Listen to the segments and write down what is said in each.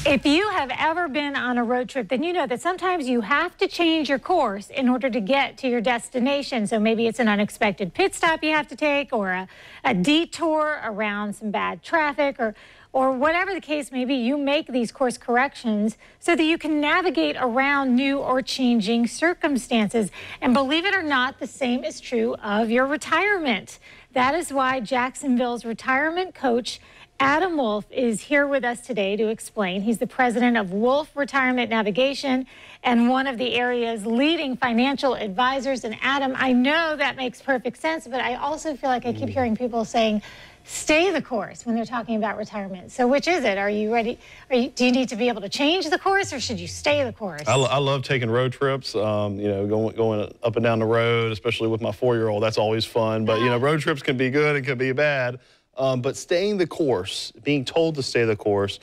If you have ever been on a road trip, then you know that sometimes you have to change your course in order to get to your destination. So maybe it's an unexpected pit stop you have to take, or a detour around some bad traffic, or whatever the case may be. You make these course corrections so that you can navigate around new or changing circumstances. And believe it or not, the same is true of your retirement. That is why Jacksonville's retirement coach, Adam Wolf, is here with us today to explain. He's the president of Wolf Retirement Navigation and one of the area's leading financial advisors. And Adam, I know that makes perfect sense, but I also feel like I keep hearing people saying, stay the course when they're talking about retirement. So which is it? Are you ready? Do you need to be able to change the course, or should you stay the course? I love taking road trips, you know, going up and down the road, especially with my 4-year-old. That's always fun. But, you know, road trips can be good and can be bad. But staying the course, being told to stay the course,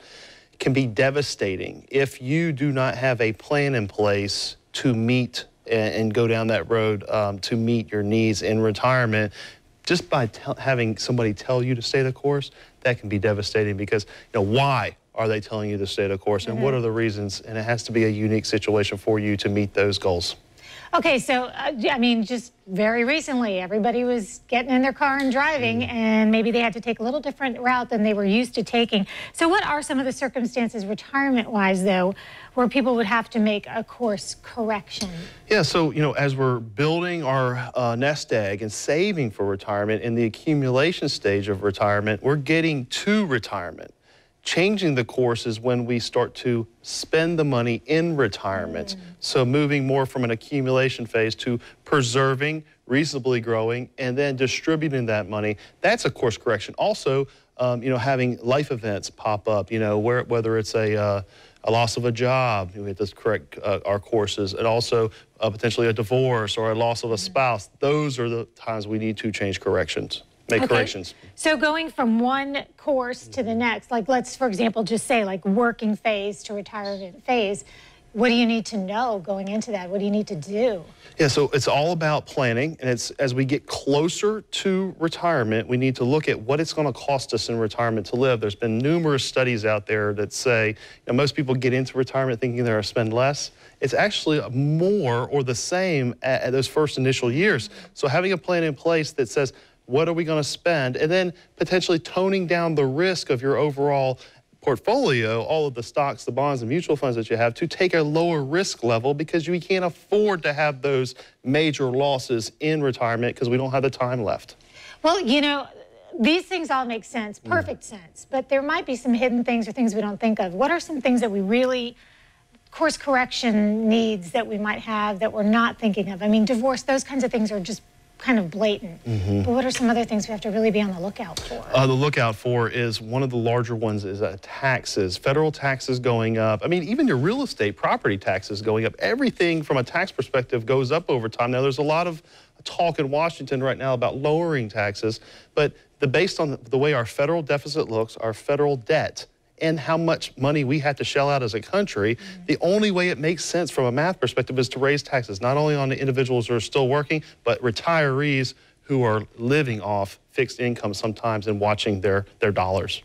can be devastating if you do not have a plan in place to meet and go down that road to meet your needs in retirement. Just by having somebody tell you to stay the course, that can be devastating, because, you know, why are they telling you to stay the course, and what are the reasons? And it has to be a unique situation for you to meet those goals. Okay, so, I mean, just very recently, everybody was getting in their car and driving, and maybe they had to take a little different route than they were used to taking. So what are some of the circumstances retirement-wise, though, where people would have to make a course correction? Yeah, so, you know, as we're building our nest egg and saving for retirement, in the accumulation stage of retirement, we're getting to retirement. Changing the course is when we start to spend the money in retirement. So moving more from an accumulation phase to preserving, reasonably growing, and then distributing that money. That's a course correction. Also, you know, having life events pop up, you know, whether it's a loss of a job, we have to correct our courses, and also potentially a divorce or a loss of a spouse. Those are the times we need to change corrections. Make corrections. So going from one course to the next, like let's, for example, just say like working phase to retirement phase, what do you need to know going into that? What do you need to do? Yeah, so it's all about planning, and it's as we get closer to retirement, we need to look at what it's going to cost us in retirement to live. There's been numerous studies out there that say, you know, most people get into retirement thinking they're going to spend less. It's actually more or the same at those first initial years. So having a plan in place that says, what are we going to spend? And then potentially toning down the risk of your overall portfolio, all of the stocks, the bonds, and mutual funds that you have, to take a lower risk level, because we can't afford to have those major losses in retirement because we don't have the time left. Well, you know, these things all make sense, perfect sense, but there might be some hidden things or things we don't think of. What are some things that we really, course correction needs that we might have that we're not thinking of? I mean, divorce, those kinds of things are just kind of blatant. But what are some other things we have to really be on the lookout for? The lookout for is, one of the larger ones is taxes, federal taxes going up. I mean, even your real estate property taxes going up. Everything from a tax perspective goes up over time. Now, there's a lot of talk in Washington right now about lowering taxes, but based on the way our federal deficit looks, our federal debt, and how much money we have to shell out as a country, the only way it makes sense from a math perspective is to raise taxes, not only on the individuals who are still working, but retirees who are living off fixed income sometimes and watching their dollars.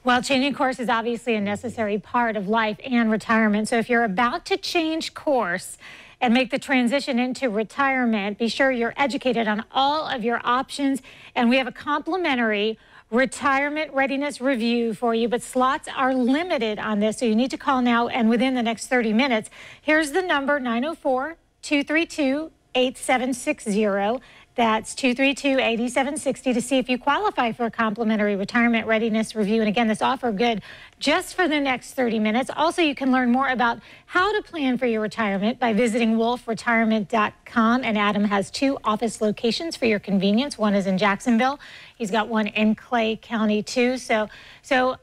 Well, changing course is obviously a necessary part of life and retirement. So if you're about to change course and make the transition into retirement, be sure you're educated on all of your options. And we have a complimentary retirement readiness review for you, but slots are limited on this, so you need to call now and within the next 30 minutes. Here's the number, 904-232-8760. That's 232-8760 to see if you qualify for a complimentary retirement readiness review. And again, this offer good just for the next 30 minutes. Also, you can learn more about how to plan for your retirement by visiting wolfretirement.com. And Adam has 2 office locations for your convenience. One is in Jacksonville. He's got one in Clay County too. So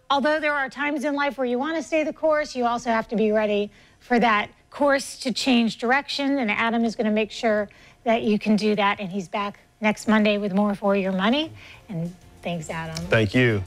although there are times in life where you want to stay the course, you also have to be ready for that course to change direction. And Adam is going to make sure that you can do that. And he's back next Monday with more For Your Money. And thanks, Adam. Thank you.